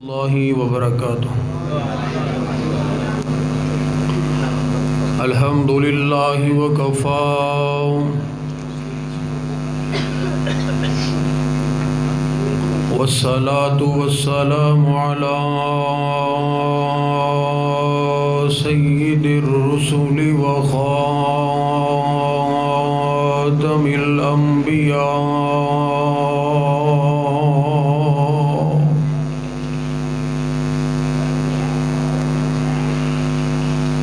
اللہ وبرکاتہ۔ الحمد للہ وکفی والصلاة والسلام علی سید الرسل وخاتم الانبیاء،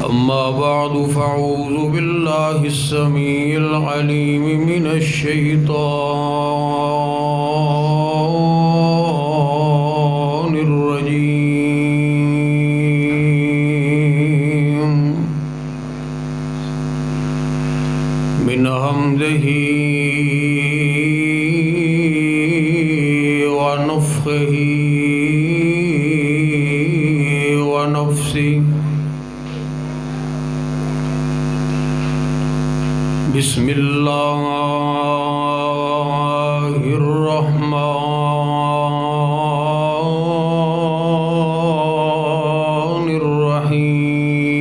أما بعد فأعوذ بالله السميع العليم من الشيطان الرجيم من همزه ونفخه ونفسه۔ بسم اللہ الرحمن الرحیم۔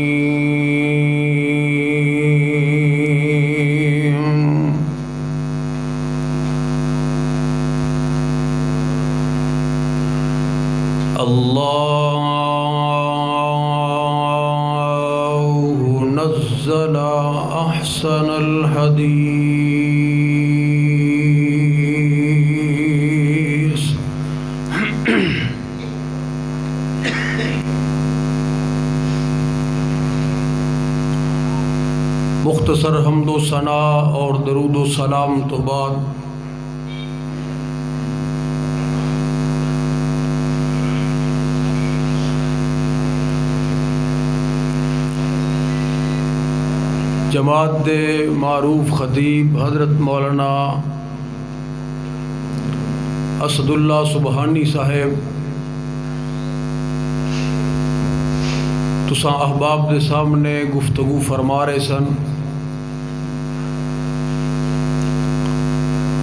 اللہ نزل احسن الحدیث مختصر حمد و ثنا اور درود و سلام تو بعد جماعت دے معروف خطیب حضرت مولانا اسد اللہ سبحانی صاحب تساں احباب دے سامنے گفتگو فرما رہے سن،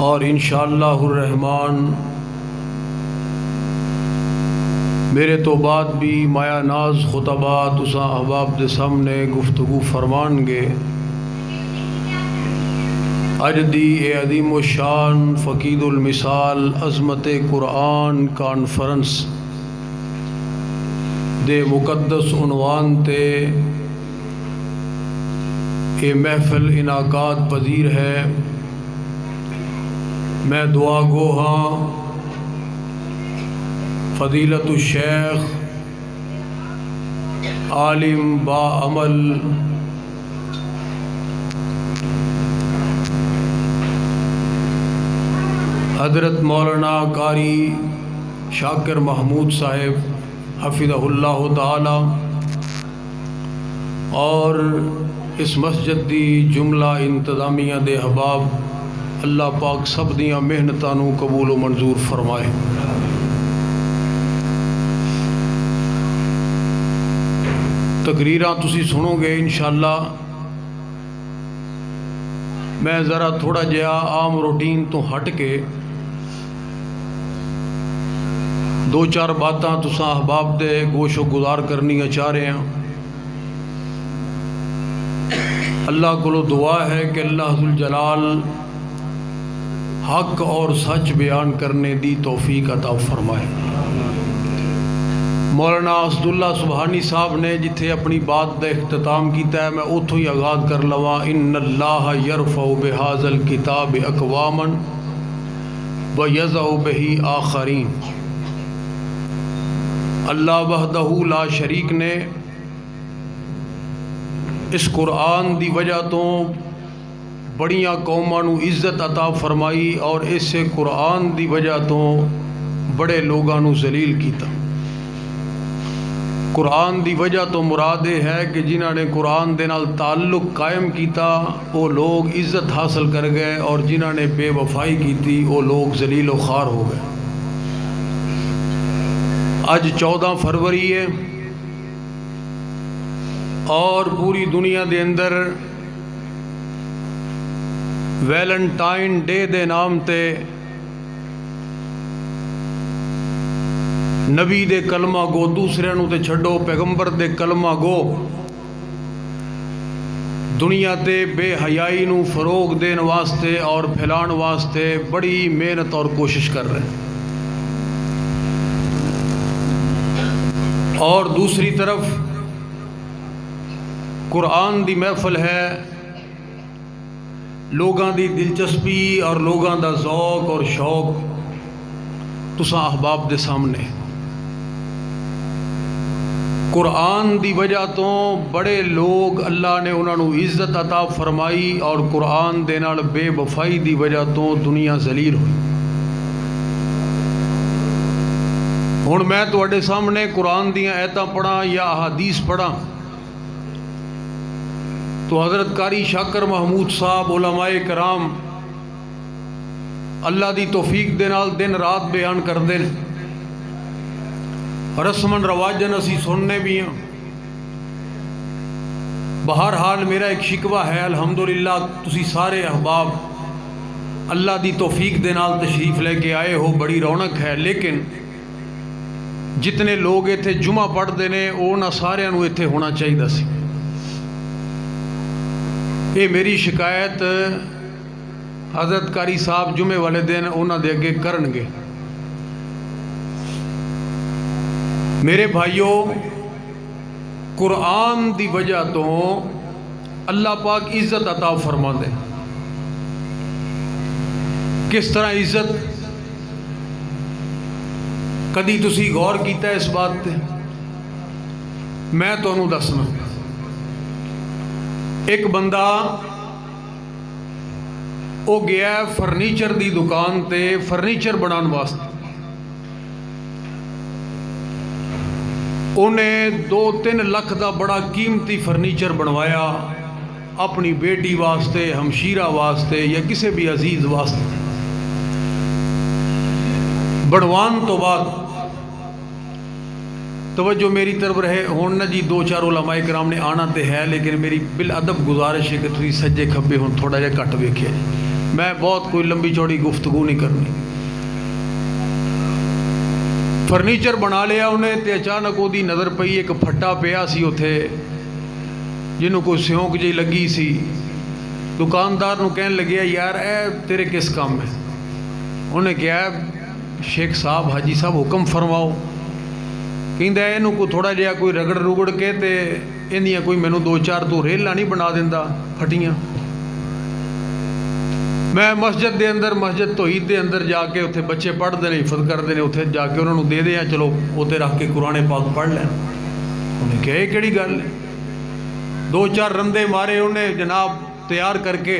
اور انشاءاللہ الرحمن میرے تو بعد بھی مایا ناز خطبہ تساں احباب دے سامنے گفتگو فرمان گے۔ اج دی اے عظیم و شان فقید المثال عظمت قرآن کانفرنس دے مقدس عنوان تے اے محفل انعقاد پذیر ہے۔ میں دعا گو ہاں فضیلت الشیخ عالم با عمل حضرت مولانا قاری شاکر محمود صاحب حفظہ اللہ تعالی اور اس مسجد دی جملہ انتظامیہ دے احباب، اللہ پاک سب دیاں محنتاں نو قبول و منظور فرمائے۔ تقریراں تسی سنو گے انشاءاللہ۔ میں ذرا تھوڑا جہا عام روٹین تو ہٹ کے دو چار باتاں تساں احباب دے گوش و گزار کرنی چاہ رہے ہیں۔ اللہ کو دعا ہے کہ اللہ ذوالجلال حق اور سچ بیان کرنے دی توفیق عطا فرمائے۔ مولانا اسد اللہ سبحانی صاحب نے جتھے اپنی بات کا اختتام کیتا ہے، میں اتھوں ہی آغاز کر لواں۔ ان اللہ یرفع بہذا الکتاب اقواما ویضع بہ آخرین۔ اللہ وحدہ لا شریک نے اس قرآن دی وجہ تو بڑیاں قوماں نو عزت عطا فرمائی، اور اس قرآن دی وجہ تو بڑے لوگاں نو ذلیل کیتا۔ قرآن دی وجہ تو مراد یہ ہے کہ جنہاں نے قرآن دے نال تعلق قائم کیتا وہ لوگ عزت حاصل کر گئے، اور جنہاں نے بے وفائی کیتی وہ لوگ ذلیل و خوار ہو گئے۔ اج 14 فروری ہے، اور پوری دنیا دے اندر ویلنٹائن ڈے دے نام تے نبی دے کلمہ گو دوسرے نو تے چھڈو، پیغمبر دے کلمہ گو دنیا تے بے حیائی نو فروغ دین واسطے اور پھیلان واسطے بڑی محنت اور کوشش کر رہے ہیں۔ اور دوسری طرف قرآن دی محفل ہے، لوگاں دی دلچسپی اور لوگاں دا ذوق اور شوق تساں احباب دے سامنے۔ قرآن دی وجہ تو بڑے لوگ اللہ نے انہاں نو عزت عطا فرمائی، اور قرآن دے نال بے وفائی دی وجہ تو دنیا ذلیل ہوئی۔ ہن میں تواڈے سامنے قرآن دیاں آیتاں پڑھاں یا احادیث پڑھاں تو حضرت قاری شاکر محمود صاحب، علماء کرام اللہ دی توفیق دے نال دن رات بیان کردے ہیں، رسمن رواجن اسی سننے بھی ہیں۔ بہرحال میرا ایک شکوہ ہے، الحمدللہ تسی سارے احباب اللہ دی توفیق دے نال تشریف لے کے آئے ہو، بڑی رونق ہے، لیکن جتنے لوگ ایتھے جمعہ پڑھتے ہیں انہاں سارے نو ایتھے ہونا چاہیے سی۔ یہ میری شکایت حضرت قاری صاحب جمعے والے دن انہاں دے اگے کرنگے۔ میرے بھائیوں، قرآن دی وجہ تو اللہ پاک عزت عطا فرما دے۔ کس طرح عزت؟ کدی تسی غور کیتا ہے اس بات تے؟ میں تانوں دسنا، ایک بندہ او گیا فرنیچر دی دکان تے فرنیچر بنان واسطے، انہیں 2-3 لاکھ دا بڑا قیمتی فرنیچر بنوایا اپنی بیٹی واسطے، ہمشیرہ واسطے یا کسی بھی عزیز واسطے۔ بنوان تو بعد توجہ میری طرف رہے ہون نہ جی، 2-4 علماء کرام نے آنا تے ہے، لیکن میری بالادب گزارش ہے کہ تھی سجے کھبے ہون تھوڑا جا کٹ ویکھے، میں بہت کوئی لمبی چوڑی گفتگو نہیں کرنی۔ فرنیچر بنا لیا انہیں تے اچانک وہ دی نظر پئی ایک پھٹا پیا سی اتھے جنہوں کوئی سیونک جی لگی سی۔ دکاندار نو کہنے لگیا یار اے تیرے کس کام ہے؟ انہیں کہا شیخ صاحب، حاجی صاحب حکم فرماؤ۔ کہندا ہے انہوں کو تھوڑا جہا کوئی رگڑ رگڑ کے تے اندیاں کوئی مینوں 2-4 تو ریلاں نہیں بنا دیندا پھٹیاں۔ میں مسجد دے اندر، مسجد توحید دے اندر جا کے اتھے بچے پڑھتے ہیں، حفظ کرتے ہیں، اتھے جا کے انہوں نے دے دیا، چلو اتھے رکھ کے قرآن پاک پڑھ لیں۔ انہیں کہا یہ کیڑی گل ہے؟ 2-4 رندے مارے انہیں جناب تیار کر کے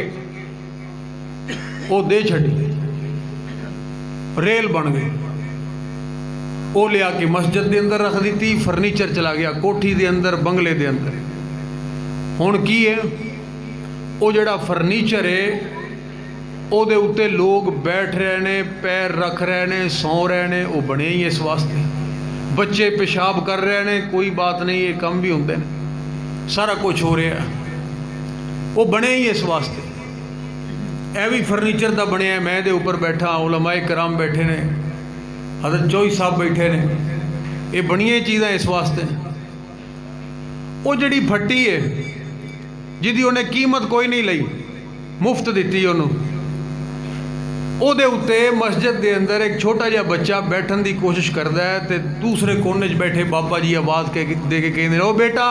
وہ دے چھڑی، ریل بن گئی، وہ لیا کے مسجد دے اندر رکھ دیتی، فرنیچر چلا گیا کوٹھی دے اندر، بنگلے دے اندر۔ ہن کی ہے وہ جڑا فرنیچر ہے او دے اتے لوگ بیٹھ رہے ہیں، پیر رکھ رہے ہیں، سو رہے ہیں، وہ بنے ہی اس واسطے۔ بچے پیشاب کر رہے ہیں، کوئی بات نہیں، یہ کم بھی ہوندے ہیں، سارا کچھ ہو رہا ہے، وہ بنے ہی اس واسطے۔ اے بھی فرنیچر دا بنے ہے، میں دے اوپر بیٹھا، علماء کرام بیٹھے نے، حضرت چوئی صاحب بیٹھے نے، یہ بنیاں چیزیں اس واسطے۔ وہ جڑی پھٹی ہے جدی انہیں قیمت کوئی نہیں لئی، مفت دیتی انہوں، او دے اتے مسجد دے اندر ایک چھوٹا جہا بچہ بیٹھن دی کوشش کردا ہے تے دوسرے کونے چ بیٹھے بابا جی آواز دے کے کہندے او بیٹا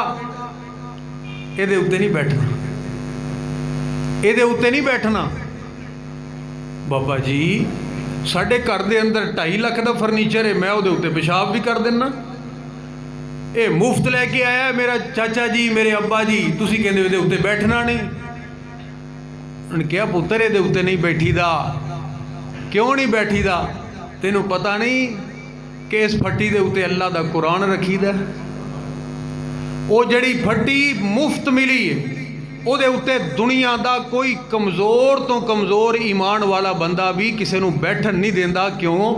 اے دے اتے نہیں بیٹھنا، اے دے اتے نہیں بیٹھنا۔ بابا جی ساڈے گھر دے اندر 2.5 لاکھ دا فرنیچر ہے، میں او دے اتے پیشاب بھی کر دینا، اے مفت لے کے آیا ہے میرا چاچا جی، میرے ابا جی، تسی کہندے او دے اتے بیٹھنا نہیں۔ انہوں نے کہا پتر اے دے اتے نہیں بیٹھی دا، کیوں نہیں بیٹھی دا؟ تینوں پتہ نہیں کہ اس پھٹی دے اتے اللہ دا قرآن رکھی دا؟ وہ جڑی پھٹی مفت ملی ہے، وہ دے اتے دنیا دا کوئی کمزور تو کمزور ایمان والا بندہ بھی کسے نو بیٹھن نہیں دیندا، کیوں؟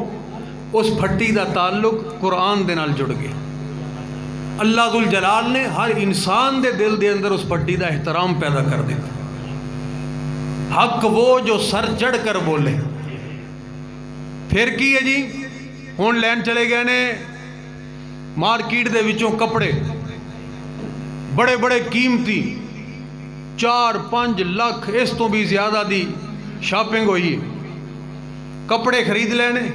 اس پھٹی دا تعلق قرآن دے نال جڑ گیا۔ اللہ ذوالجلال نے ہر انسان دے دل دے اندر اس پھٹی دا احترام پیدا کر دیتا۔ حق وہ جو سر چڑھ کر بولے۔ پھر کی ہے جی؟ ہون لین چلے گئے نے ਮਾਰਕੀਟ ਦੇ ਵਿੱਚੋਂ ਕੱਪੜੇ ਬੜੇ ਬੜੇ ਕੀਮਤੀ 4-5 ਲੱਖ ਇਸ ਤੋਂ ਵੀ ਜ਼ਿਆਦਾ ਦੀ ਸ਼ਾਪਿੰਗ ਹੋਈ ਹੈ, ਕੱਪੜੇ ਖਰੀਦ ਲੈਣੇ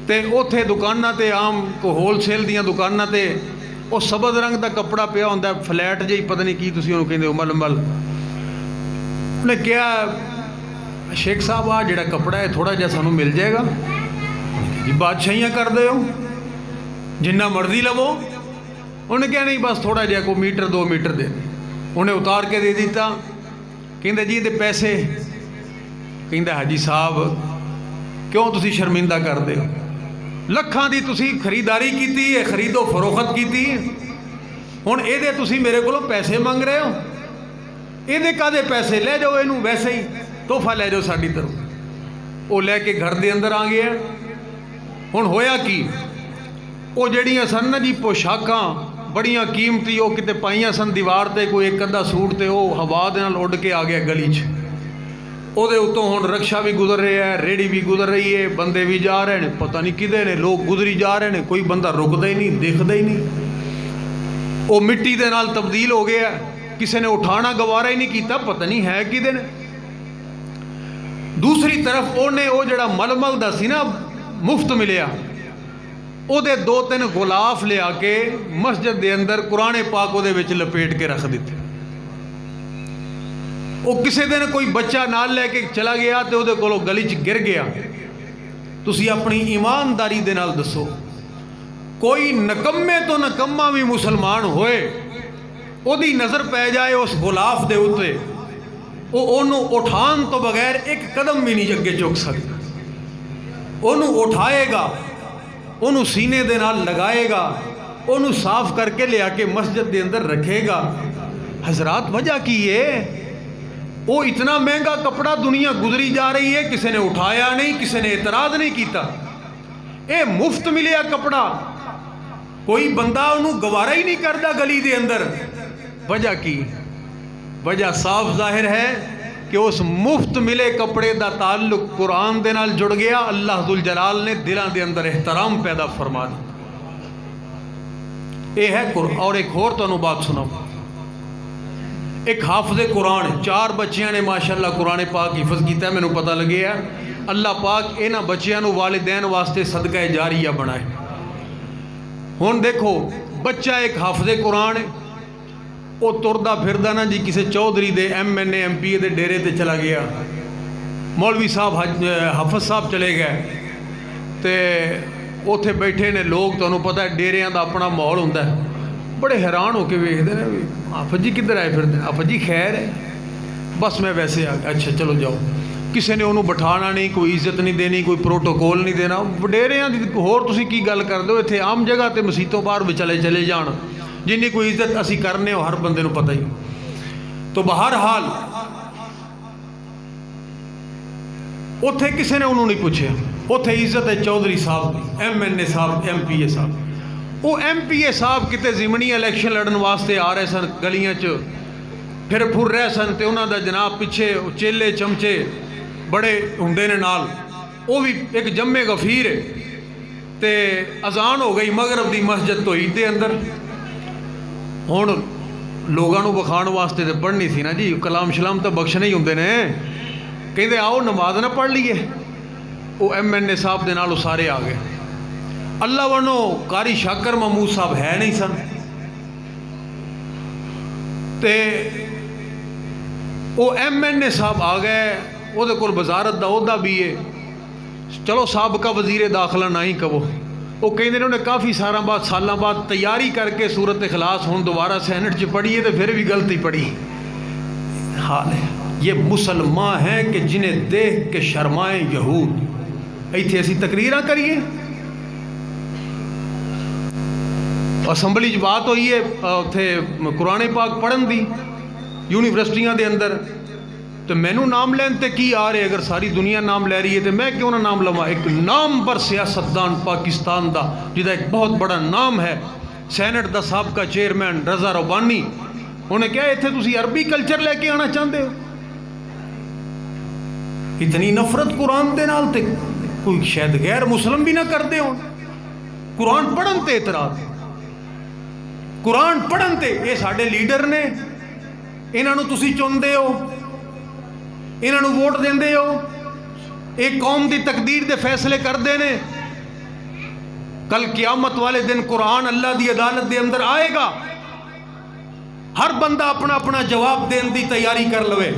ਤੇ ਉੱਥੇ ਦੁਕਾਨਾਂ ਤੇ ਆਮ ਕੋ ਹੋਲਸੇਲ ਦੀਆਂ ਦੁਕਾਨਾਂ ਤੇ ਉਹ ਸਬਜ਼ ਰੰਗ ਦਾ ਕੱਪੜਾ ਪਿਆ ਹੁੰਦਾ, ਫਲੈਟ ਜਿਹੀ, ਪਤਾ ਨਹੀਂ ਕੀ ਤੁਸੀਂ ਉਹਨੂੰ ਕਹਿੰਦੇ ਹੋ, ਮਲਮਲ। ਉਹਨੇ ਕਿਹਾ ਸ਼ੇਖ ਸਾਹਿਬ ਆ ਜਿਹੜਾ ਕੱਪੜਾ ਹੈ ਥੋੜਾ ਜਿਹਾ ਸਾਨੂੰ ਮਿਲ ਜਾਏਗਾ? ਜੀ ਬਾਦਸ਼ਾਹੀਆਂ ਕਰਦੇ ਹੋ, ਜਿੰਨਾ ਮਰਜ਼ੀ ਲਵੋ। ਉਹਨੇ ਕਿਹਾ ਨਹੀਂ ਬਸ ਥੋੜਾ ਜਿਹਾ, ਕੋਈ ਮੀਟਰ 2 ਮੀਟਰ ਦੇ। ਉਹਨੇ ਉਤਾਰ ਕੇ ਦੇ ਦਿੱਤਾ। ਕਹਿੰਦੇ ਜੀ ਇਹਦੇ ਪੈਸੇ? ਕਹਿੰਦਾ ਹਾਜੀ ਸਾਹਿਬ ਕਿਉਂ ਤੁਸੀਂ ਸ਼ਰਮਿੰਦਾ ਕਰਦੇ ਹੋ? ਲੱਖਾਂ ਦੀ ਤੁਸੀਂ ਖਰੀਦਦਾਰੀ ਕੀਤੀ ਹੈ, ਖਰੀਦੋ ਫਰੋਖਤ ਕੀਤੀ ਹੈ, ਹੁਣ ਇਹਦੇ ਤੁਸੀਂ ਮੇਰੇ ਕੋਲੋਂ ਪੈਸੇ ਮੰਗ ਰਹੇ ਹੋ? ਇਹਦੇ ਕਾਹਦੇ ਪੈਸੇ? ਲੈ ਜਾਓ ਇਹਨੂੰ, ਵੈਸੇ ਹੀ ਤੋਹਫਾ ਲੈ ਜਾਓ ਸਾਡੀ ਤਰਫ। ਉਹ ਲੈ ਕੇ ਘਰ ਦੇ ਅੰਦਰ ਆ ਗਿਆ। ਹੁਣ ਹੋਇਆ ਕੀ, ਉਹ ਜਿਹੜੀਆਂ ਸਨ ਨਾ ਜੀ ਪੋਸ਼ਾਕਾਂ ਬੜੀਆਂ ਕੀਮਤੀ, ਉਹ ਕਿਤੇ ਪਾਈਆਂ ਸਨ ਦੀਵਾਰ ਤੇ, ਕੋਈ ਇੱਕ ਅੱਧਾ ਸੂਟ, ਤੇ ਉਹ ਹਵਾ ਦੇ ਨਾਲ ਉੱਡ ਕੇ ਆ ਗਿਆ ਗਲੀ 'ਚ। ਉਹਦੇ ਉੱਤੋਂ ਹੁਣ ਰਕਸ਼ਾ ਵੀ ਗੁਜ਼ਰ ਰਿਹਾ ਹੈ, ਰੇੜੀ ਵੀ ਗੁਜ਼ਰ ਰਹੀ ਹੈ, ਬੰਦੇ ਵੀ ਜਾ ਰਹੇ ਨੇ, ਪਤਾ ਨਹੀਂ ਕਿਹਦੇ ਨੇ, ਲੋਕ ਗੁਜ਼ਰੀ ਜਾ ਰਹੇ ਨੇ, ਕੋਈ ਬੰਦਾ ਰੁਕਦਾ ਹੀ ਨਹੀਂ, ਦਿਖਦਾ ਹੀ ਨਹੀਂ। ਉਹ ਮਿੱਟੀ ਦੇ ਨਾਲ ਤਬਦੀਲ ਹੋ ਗਿਆ, ਕਿਸੇ ਨੇ ਉਠਾਣਾ ਗਵਾਰਾ ਹੀ ਨਹੀਂ ਕੀਤਾ, ਪਤਾ ਨਹੀਂ ਹੈ ਕਿਹਦੇ ਨੇ। ਦੂਸਰੀ ਤਰਫ ਉਹਨੇ ਉਹ ਜਿਹੜਾ ਮਲਮਲ ਦਾ ਸੀ ਨਾ ਮੁਫਤ ਮਿਲਿਆ, ਉਹਦੇ 2-3 ਗੁਲਾਫ ਲਿਆ ਕੇ ਮਸਜਿਦ ਦੇ ਅੰਦਰ ਕੁਰਾਨ ਪਾਕ ਉਹਦੇ ਵਿੱਚ ਲਪੇਟ ਕੇ ਰੱਖ ਦਿੱਤੇ। ਉਹ ਕਿਸੇ ਦਿਨ ਕੋਈ ਬੱਚਾ ਨਾਲ ਲੈ ਕੇ ਚਲਾ ਗਿਆ ਤੇ ਉਹਦੇ ਕੋਲੋਂ ਗਲੀ 'ਚ ਗਿਰ ਗਿਆ। ਤੁਸੀਂ ਆਪਣੀ ਇਮਾਨਦਾਰੀ ਦੇ ਨਾਲ ਦੱਸੋ, ਕੋਈ ਨਕੰਮੇ ਤੋਂ ਨਕੰਮਾ ਵੀ ਮੁਸਲਮਾਨ ਹੋਏ, ਉਹਦੀ ਨਜ਼ਰ ਪੈ ਜਾਏ ਉਸ ਗੁਲਾਫ ਦੇ ਉੱਤੇ, ਉਹ ਉਹਨੂੰ ਉਠਾਉਣ ਤੋਂ ਬਗੈਰ ਇੱਕ ਕਦਮ ਵੀ ਨਹੀਂ ਅੱਗੇ ਚੁੱਕ ਸਕਦਾ। ਉਹਨੂੰ ਉਠਾਏਗਾ, ਉਹਨੂੰ ਸੀਨੇ ਦੇ ਨਾਲ ਲਗਾਏਗਾ, ਉਹਨੂੰ ਸਾਫ਼ ਕਰਕੇ ਲਿਆ ਕੇ ਮਸਜਿਦ ਦੇ ਅੰਦਰ رکھੇگا۔ حضرات وجہ کی ہے وہ اتنا مہنگا کپڑا دنیا گزری جا رہی ہے، کسی نے اٹھایا نہیں، کسی نے اعتراض نہیں کیتا، اے مفت ملیا کپڑا، کوئی بندہ انہوں گوارا ہی نہیں کرتا گلی دے اندر۔ وجہ کی وجہ صاف ظاہر ہے کہ اس مفت ملے کپڑے دا تعلق قرآن دے نال جڑ گیا، اللہ ذوالجلال نے دلان دے اندر احترام پیدا فرما دی۔ اے ہے قرآن۔ اور ایک اور تو بات سناؤ، ایک حافظ قرآن، 4 بچیاں نے ماشاءاللہ قرآن پاک حفظ کیتا ہے، میں نے پتہ لگے ہے اللہ پاک اینا بچیاں نو والدین واسطے صدقہ جاریہ بنائے۔ ہون دیکھو بچہ ایک حافظ قرآن ہے، وہ تردہ پھردہ نا جی کسی چودھری دے MNA MP دے ڈیرے تے چلا گیا، مولوی صاحب حافظ صاحب چلے گئے تے اوتھے بیٹھے نے لوگ، تو انہوں پتہ ہے ڈیریاں دا اپنا ماحول ہوندہ ہے، بڑے حیران ہو کے ویکھدے نے حافظ جی کدھر آئے پھردے؟ حافظ جی خیر ہے؟ بس میں ویسے آ گیا، اچھا چلو جاؤ۔ کسی نے انہوں بٹھانا نہیں، کوئی عزت نہیں دینی، کوئی پروٹوکول نہیں دینا، ڈیریاں دی ہور تسی کی گل کر دو، ایتھے عام جگہ تے مسیتوں باہر وچلے چلے جان، جنہیں کوئی عزت اسی کرنے ہو ہر بندے نو پتہ ہی۔ تو بہرحال اتھے کسی نے انہوں نہیں پوچھے، اتھے عزت ہے چودھری صاحب دی، MNA صاحب، MPA صاحب۔ وہ MPA صاحب کتے زمنی الیکشن لڑن واسطے آ رہے سن گلیاں چ، پھر پھر رہے سن، تے انہاں دا جناب پیچھے چیلے چمچے بڑے ہوندے نے نال، وہ بھی ایک جمع غفیر ہے۔ تے اذان ہو گئی مغرب دی مسجد تو عید دے اندر، ہن لوگاں نو بخان واسطے تے پڑھنی سی نا جی، کلام شلام تو بخشنے ہی ہوندے نے، کہندے آؤ نماز نہ پڑھ لیے۔ وہ MNA صاحب دے نال سارے آ گئے۔ اللہ ونو قاری شاکر محمود صاحب ہے نہیں سن، تے وہ MNA صاحب آ گئے، وہ دے کول وزارت دا عہدہ بھی ہے، چلو سابقہ وزیر داخلہ نہ ہی کہو، وہ کہیں انہوں نے کافی سالاں بعد تیاری کر کے سورت اخلاص ہوں دوبارہ سینٹ چ پڑھی ہے، تو پھر بھی غلطی پڑھی۔ حال ہے یہ مسلمان ہیں کہ جنہیں دیکھ کے شرمائیں یہود۔ ایتھے اسی تقریراں کریے، اسمبلی چ بات ہوئی ہے اتھے قرآن پاک پڑھن دی یونیورسٹیاں دے اندر، تو مینو نام لین تے کی آ رہے؟ اگر ساری دنیا نام لے رہی ہے تو میں کیوں نہ نام لواں؟ ایک نام پر سیاستدان پاکستان دا جدا ایک بہت بڑا نام ہے، سینٹ دا سابقہ چیئرمین رضا ربانی، انہیں کہا ایتھے تسی عربی کلچر لے کے آنا چاہتے ہو؟ اتنی نفرت قرآن دے نال تے کوئی شاید غیر مسلم بھی نہ کر دے ہوں۔ قرآن پڑھن تے اعتراض، قرآن پڑھن تے یہ ساڈے لیڈر نے، انہاں نوں تسی چندے ہو، انہاں نوں ووٹ دیندے ہو، ایک قوم دی تقدیر دے فیصلے کردے نے. کل قیامت والے دن قرآن اللہ دی عدالت دے اندر آئے گا، ہر بندہ اپنا اپنا جواب دین دی تیاری کر لوے.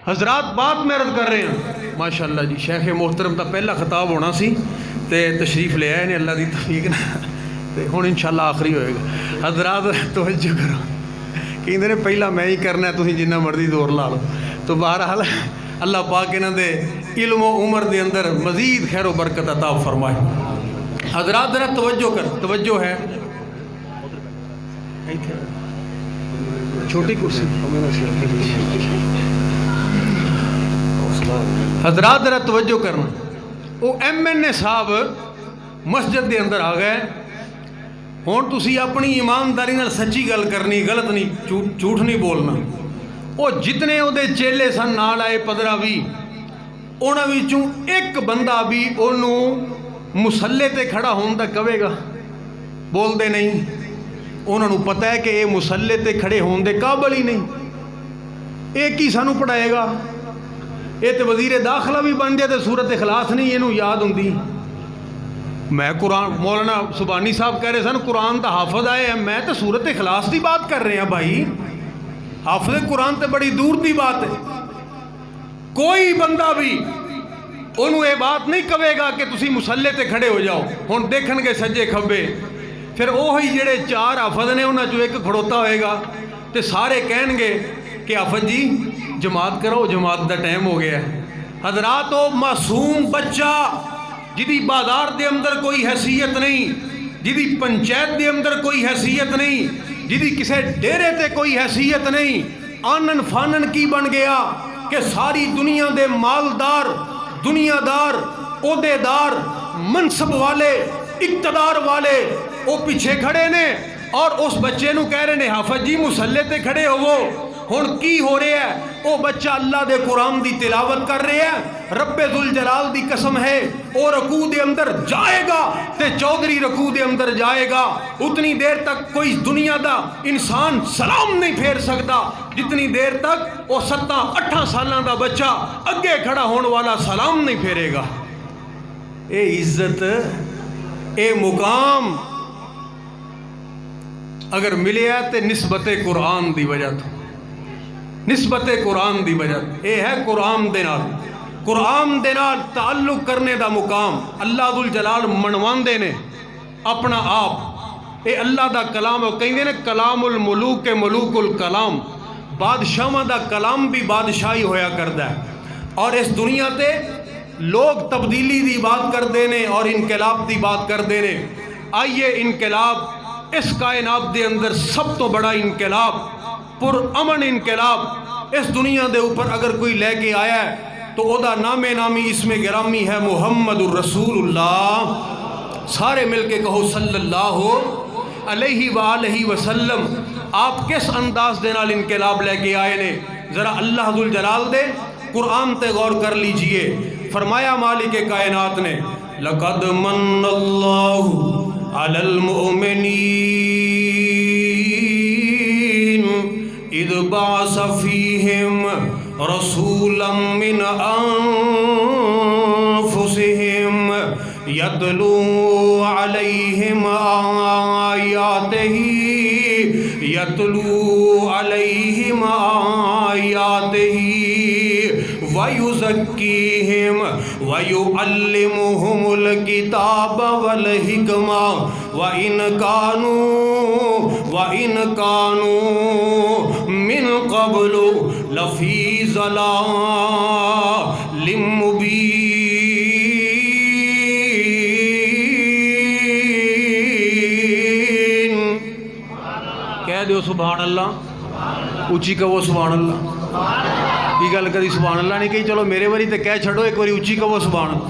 حضرات بات میں عرض کر رہے ہیں ماشاءاللہ جی، شیخ محترم دا پہلا خطاب ہونا سی تے تشریف لے آئے نے اللہ دی توفیق نال، تے ہن انشاءاللہ آخری ہوئے گا. حضرات توجہ کرو، کہندے نے پہلا میں ہی کرنا ہے، تسی جنہ مرضی دور لا لو. تو بہرحال اللہ پاک انہاں دے علم و عمر دے اندر مزید خیر و برکت عطا فرمائے. حضرات ذرا توجہ کر، توجہ ہے چھوٹی کرسی. حضرات ذرا توجہ کرنا، وہ ایم این اے صاحب مسجد دے اندر آ گئے. ہوں تسی اپنی ایمانداری نال سچی گل کرنی، غلط نہیں، جھوٹ نہیں بولنا. وہ جتنے وہ چیلے سن نال آئے 15-20، انہاں وچوں ایک بندہ بھی انہوں مسلے تے کھڑا ہون دا کہے گا؟ بول دے نہیں. انہوں نے پتہ ہے کہ یہ مسلے تے کھڑے ہون دے قابل ہی نہیں. ایک ہی سانو پڑھائے گا. یہ تو وزیر داخلہ بھی بن جائے تو سورت اخلاص نہیں یہ یاد ہوں. میں قرآن، مولانا سبحانی صاحب کہہ رہے سن قرآن دا حافظ آئے ہیں، میں تو سورت اخلاص دی بات کر رہے ہیں بھائی. حافظ قرآن تے بڑی دور دی بات ہے. کوئی بندہ بھی انہوں یہ بات نہیں کہے گا کہ تسی مسلے تے کھڑے ہو جاؤ. ہن دیکھن گے سجے کھبے، پھر وہی جڑے 4 حافظ نے انہاں چوں ایک کھڑوتا ہوئے گا تے سارے کہن گے کہ حافظ جی جماعت کرو، جماعت دا ٹائم ہو گیا ہے. حضرات وہ معصوم بچہ جدی بازار دے اندر کوئی حیثیت نہیں، جدی پنچایت دے اندر کوئی حیثیت نہیں، جدی کسے ڈیرے تے کوئی حیثیت نہیں، آنن فانن کی بن گیا کہ ساری دنیا دے مالدار، دنیا دار، عہدے دار، منصب والے، اقتدار والے وہ پیچھے کھڑے نے اور اس بچے نو کہہ رہے ہیں حافظ جی مسلے تے کھڑے ہوو. ہن کی ہو رہا ہے؟ وہ بچہ اللہ دے قرآن دی تلاوت کر رہے ہیں. رب ذوالجلال دی قسم ہے وہ رکوع دے اندر جائے گا تے چودھری رکوع دے اندر جائے گا. اتنی دیر تک کوئی دنیا دا انسان سلام نہیں پھیر سکتا جتنی دیر تک وہ 7-8 سالاں دا بچہ اگے کھڑا ہون والا سلام نہیں پھیرے گا. اے عزت، اے مقام اگر ملے ہے تے نسبت قرآن دی وجہ تو، نسبت قرآن دی وجہ. اے ہے قرآن دے نال، قرآن دے نال تعلق کرنے دا مقام اللہ ذوالجلال منواندے نے اپنا آپ. اے اللہ دا کلام ہے. کہیں نے کلام الملوک کے ملوک الکلام، بادشاہاں دا کلام بھی بادشاہی ہویا کردا ہے. اور اس دنیا تے لوگ تبدیلی دی بات کردے نے اور انقلاب دی بات کردے نے. آئیے انقلاب اس کائنات دے اندر سب تو بڑا انقلاب، پر امن انقلاب اس دنیا دے اوپر اگر کوئی لے کے آیا ہے تو او دا نام نامی اسم گرامی ہے محمد الرسول اللہ. سارے مل کے کہو صلی اللہ علیہ وآلہ وسلم. آپ کس انداز دے نال انقلاب لے کے آئے نے؟ ذرا اللہ ذوالجلال دے قرآن تے غور کر لیجئے. فرمایا مالک کائنات نے لقد من اللہ علی المؤمنین اذ بعث فیہم رسولا من انفسہم یتلو علیہم آیاتہ وَيُزَكِّيهِمْ وَيُعَلِّمُهُمُ الْكِتَابَ وَالْحِكْمَةَ وَإِنْ كَانُوا مِنْ قَبْلُ لَفِي ضَلَالٍ مُبِينٍ. کہہ دیو سبحان اللہ، اچھی کہو سبحان اللہ. کی گل کری سبحان اللہ نہیں کہی؟ چلو میرے واری تے کہہ چھڑو، ایک واری اچھی کہو سبحان اللہ.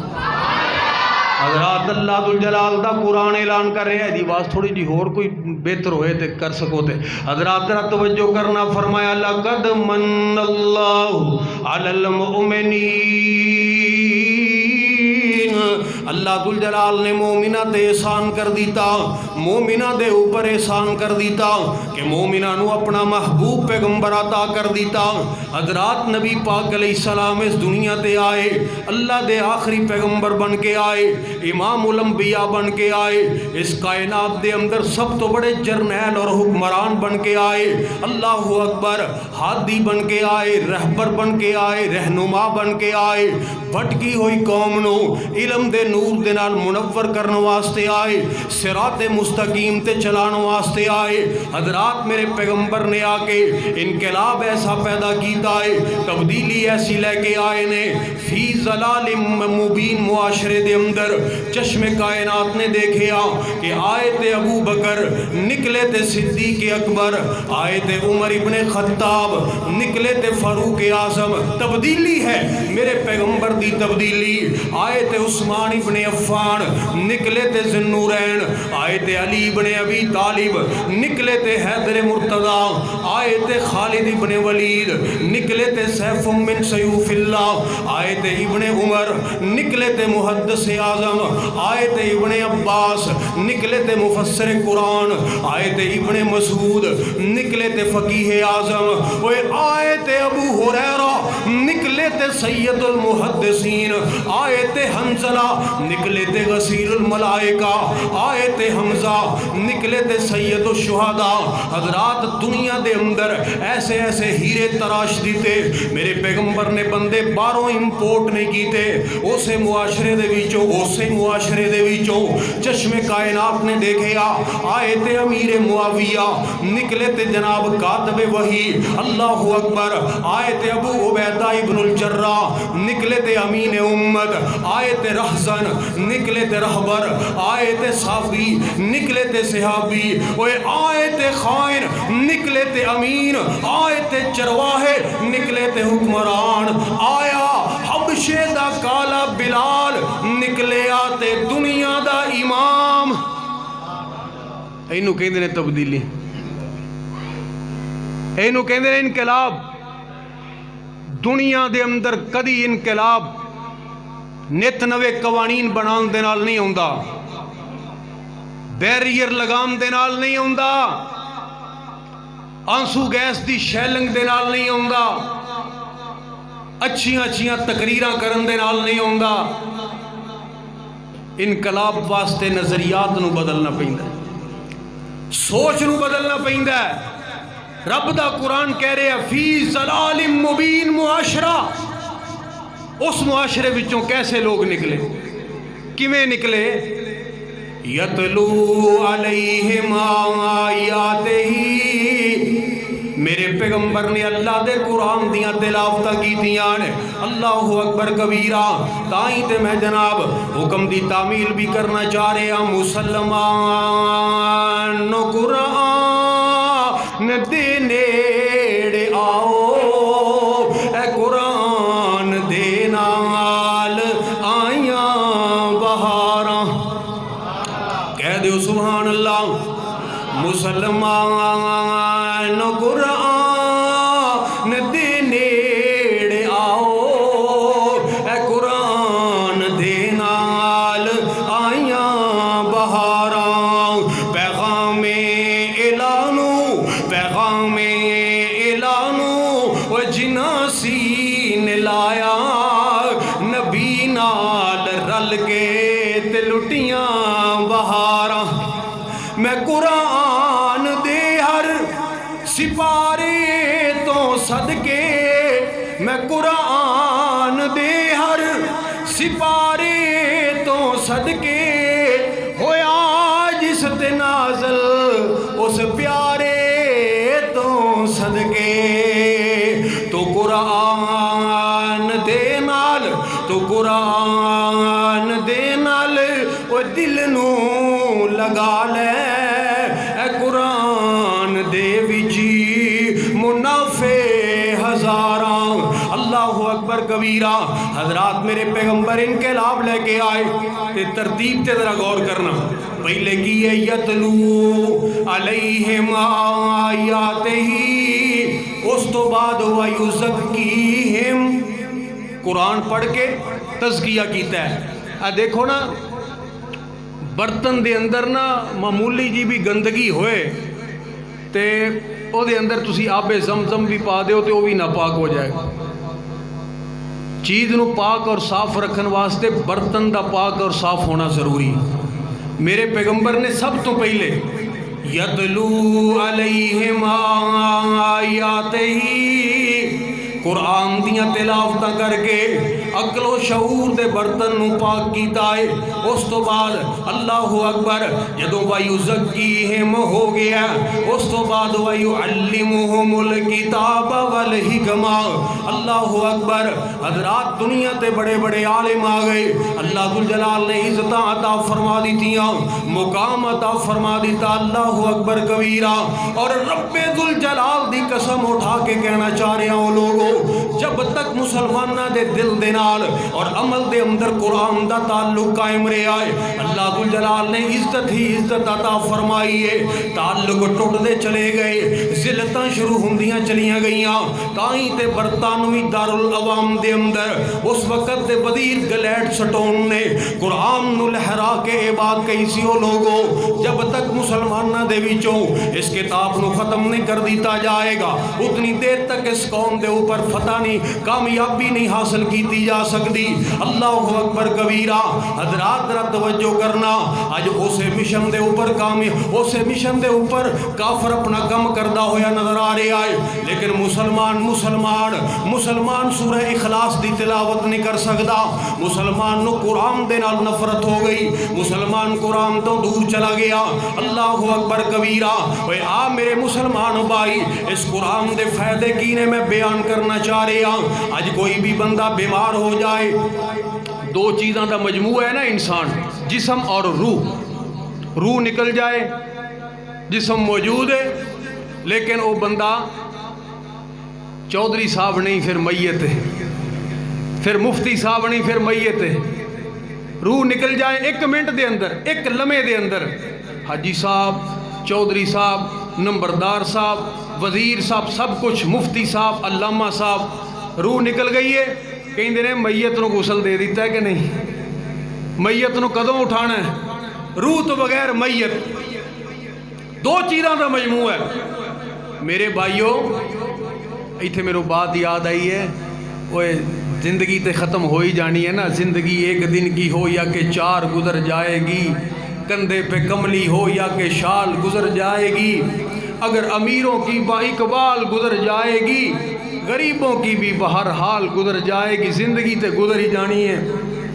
حضرات اللہ ذوالجلال دا قرآن اعلان کر رہے ہیں. دی آواز تھوڑی جی اور کوئی بہتر ہوئے تے کر سکو تے. حضرات ذرا توجہ کرنا. فرمایا لقد من اللہ علی المؤمنین اللہ ذل جلال نے مومنہ تے احسان کر دیتا، مومنہ دے اوپر احسان کر دیتا کہ مومنہ نو اپنا محبوب پیغمبر عطا کر دیتا۔ حضرات نبی پاک علیہ السلام اس دنیا تے آئے، اللہ دے آخری پیغمبر بن کے آئے، امام الانبیاء بن کے آئے، اس کائنات دے اندر سب تو بڑے جرنیل اور حکمران بن کے آئے، اللہ اکبر، ہادی بن کے آئے، رہبر بن کے آئے، رہنما بن کے آئے، بھٹکی ہوئی قوم نو علم دے نور دے نال منور کرنے واسطے آئے، صراط مستقیم تے چلانے واسطے آئے۔ حضرات میرے پیغمبر نے آ کے انقلاب ایسا پیدا کیتا ہے، تبدیلی ایسی لے کے آئے نے، فی ظلال مبین معاشرے دے اندر چشم کائنات نے دیکھیا کہ آئے تے ابو بکر، نکلے تے صدیق اکبر، آئے تے عمر ابن خطاب، نکلے تے فاروق اعظم۔ تبدیلی ہے میرے پیغمبر دی تبدیلی۔ آئے تے عثمان ابن عفان، نکلے تے ذوالنورین، آئے تے علی ابن ابی طالب، نکلے تے حیدر مرتضی، آئے تے خالد ابن ولید، نکلے تے سیف من سیوف اللہ، آئے تے ابن عمر، نکلے تے محدث اعظم، آئے تے ابن عباس، نکلے تے مفسر قرآن، آئے تے ابن مسعود، نکلے تے فقیہ اعظم، آئے تے ابو ہریرہ، نکلے تے سید المحدثین، آئے تے حنظلہ، نکلے تے غسیل الملائکہ، آئے تے حمزہ، نکلے تے سید الشہداء۔ حضرات دنیا دے اندر ایسے ایسے ہیرے تراش دیتے، میرے پیغمبر نے بندے باہروں امپورٹ نہیں کیتے، اسے معاشرے دے وچوں چشم کائنات نے دیکھیا۔ آئے تے امیر معاویہ، نکلے تے جناب کاتب وحی، اللہ اکبر، آئے تے ابو عبیدہ ابن الجراح، نکلے تے امین امت، آئے تے رہزن، نکلے تے رہبر، آئے تے صافی، نکلے تے صحابی، آئے تے خائن، نکلے تے امین، آئے تے چرواہے، نکلے تے حکمران، آیا حبشے دا کالا بلال، نکلے آتے دنیا دا امام۔ اینو کہندے نے تبدیلی، اینو کہندے نے انقلاب۔ دنیا دے اندر کدی انقلاب نت نوے قوانین بنان دے نال نہیں ہوندا، بیریئر لگام دے نال نہیں ہوندا، آنسو گیس دی شیلنگ دے نال نہیں ہوندا، اچھیاں تقریراں کرن دے نال نہیں ہوندا۔ انقلاب واسطے نظریات نو بدلنا پیندا ہے، سوچ نو بدلنا پیندا ہے۔ رب دا قرآن کہہ رہے ہیں فی ظلال مبین معاشرہ، اس معاشرے وچوں کیسے لوگ نکلے، کیویں نکلے؟ یتلو علیہم آیاتہ، میرے پیغمبر نے اللہ دے قرآن دیاں تلاوتاں کیتیاں نے، اللہ اکبر کبیرہ۔ تائیں تے میں جناب حکم دی تعمیل بھی کرنا چاہ رہے ہیں، مسلمان قرآن دے نیڑے آؤ، اے قرآن دے نال آیاں بہاراں، کہہ دیو سبحان اللہ۔ مسلمان قرآن دے نیڑے آؤ، اے قرآن دے نال آیاں بہاراں، پیغام اعلانو، پیغام اعلانو، جنا سین لایا نبی نال رل کے تے لٹیاں بہاراں۔ میں قرآن دے ہر سپارے تو صدقے، میں قرآن دے ہر سپارے تو صدقے، ہویا جس تے نازل اس پیارے تو صدقے۔ تو قرآن دے نال، تو قرآن دے نال او دل نو لگا لے، اے قرآن دے وچی منافع ہزاراں، اللہ اکبر کبیرہ۔ حضرات میرے پیغمبر انقلاب لے کے آئے تے ترتیب تے ذرا غور کرنا، پہلے کی ہے یتلو علیہم آیاتہ، اس تو بعد وَيُزَكِّيهِمْ، قرآن پڑھ کے تزکیہ کیتا ہے، دیکھو نا برتن دے اندر نا معمولی جی بھی گندگی ہوئے تے او دے اندر تسی آب زمزم بھی پا دیو تے وہ بھی ناپاک ہو جائے گا. چیز نو پاک اور صاف رکھن واسطے برتن دا پاک اور صاف ہونا ضروری. میرے پیغمبر نے سب تو پہلے یتلو علیہم آیاتہ قرآن دیاں تلاوتاں کر کے عقل و شعور دے برتن نو پاک کیتا ہے. اس تو بعد اللہ اکبر جدوں وَيُزَكِّيهِمْ ہو گیا اس تو بعد وَيُعَلِّمُهُمُ الْكِتَابَ وَالْحِكْمَةَ. اللہ اکبر. حضرات دنیا تے بڑے بڑے عالم آ گئے. اللہ ذوالجلال نے عزتاں عطا فرما دیتیاں, مقام عطا فرما دیتا. اللہ اکبر کبیرہ. اور رب ذوالجلال دی قسم اٹھا کے کہنا چاہ رہے ہوں لوگوں, جب تک مسلمانہ دے دل دے نال اور عمل دے اندر قرآن دا تعلق قائم رہا ہے, اللہ ذوالجلال نے عزت ہی عزت عطا فرمائی ہے. تعلق ٹوٹ دے چلے گئے, ذلتاں شروع ہوندیاں چلیاں گئیاں. تائیں تے برطانوی دارالعوام دے اندر اس وقت دے وزیر گلیڈ سٹون نے قرآن نو لہرا کے عباد کہی سی او لوگوں, جب تک مسلمانہ دے وچوں اس کتاب نو ختم نہیں کر دیتا جائے گا اتنی دیر تک اس قوم دے اوپر فتح نہیں, کامیابی نہیں حاصل کیتی جا سکتی. اللہ اکبر کبیرہ. حضرات ذرا توجہ کرنا, آج اسے مشن دے اوپر اسے مشن دے اوپر کافر اپنا کم کردہ ہویا نظر آ رہا ہے, لیکن مسلمان سورہ اخلاص دی تلاوت نہیں کر سکتا. مسلمان نو قرآن دے نال نفرت ہو گئی, مسلمان قرآن تو دور چلا گیا. اللہ اکبر کبیرہ. اے آ میرے مسلمان بھائی, اس قرآن دے فائدے کینے میں بیان کرنا چاہ رہے ہیں. آج کوئی بھی بندہ بیمار ہو جائے, دو چیزاں دا مجموعہ ہے نا انسان, جسم اور روح. روح نکل جائے, جسم موجود ہے لیکن وہ بندہ چودھری صاحب نہیں پھر میت ہے, پھر مفتی صاحب نہیں پھر میت ہے. روح نکل جائے ایک منٹ دے اندر, ایک لمحے دے اندر. حاجی صاحب, چودھری صاحب, نمبردار صاحب, وزیر صاحب, سب کچھ, مفتی صاحب, علامہ صاحب, روح نکل گئی ہے. کہیں دنے میت نو غسل دے دیتا ہے کہ نہیں؟ میت نو کدوں اٹھانا ہے؟ روح تو بغیر میت. دو چیزاں دا مجموعہ ہے. میرے بھائیوں ایتھے میرے بات یاد آئی ہے, وہ زندگی تے ختم ہو ہی جانی ہے نا. زندگی ایک دن کی ہو یا کہ 4 گزر جائے گی, کندھے پہ کملی ہو یا کہ شال گزر جائے گی. اگر امیروں کی با اقبال گزر جائے گی, غریبوں کی بھی بہرحال گزر جائے گی. زندگی تے گزر ہی جانی ہے.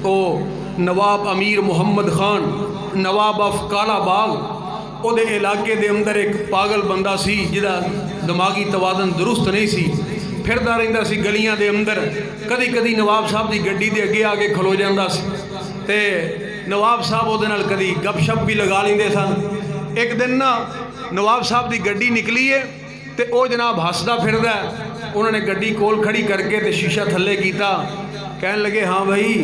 تو نواب امیر محمد خان, نواب آف کالا باغ, او دے علاقے دے اندر ایک پاگل بندہ سی جدا دماغی توازن درست نہیں سی. پھردا رہندا سی گلیاں دے اندر, کدی کدی نواب صاحب دی گڈی دے اگے آگے کھلو جاندا سی تے نواب صاحب او دے نال کدی گپ شپ بھی لگا لیندے سن. ایک دن نا نواب صاحب دی گڈی نکلی ہے تے او جناب ہسدا پھردا ہے. انہوں نے گڈی کول کھڑی کر کے تے شیشہ تھلے کیتا, کہنے لگے ہاں بھائی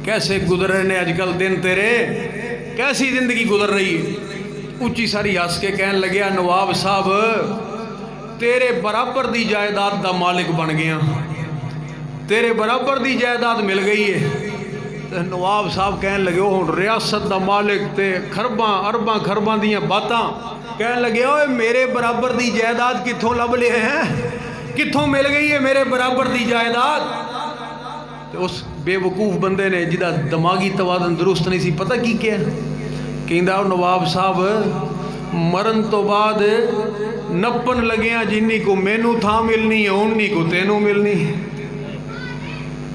کیسے گزر رہے نے اج کل دن تیرے, کیسی زندگی گزر رہی ہے؟ اونچی ساری ہس کے کہنے لگیا نواب صاحب تیرے برابر دی جائیداد دا مالک بن گیا, تیرے برابر دی جائیداد مل گئی ہے. نواب صاحب کہنے لگے وہ ریاست دا مالک تے خرباں ارباں خرباں دیاں باتاں. کہنے لگے اوے میرے برابر دی جائیداد کتھوں لب لے ہیں, کتھوں مل گئی ہے میرے برابر دی جائیداد؟ اس بے وقوف بندے نے جدا دماغی توازن درست نہیں سی پتہ کی کیا کہندا نواب صاحب مرن تو بعد نپن لگیاں جنی کو مینوں تھا ملنی ہے اونی کو تینوں ملنی,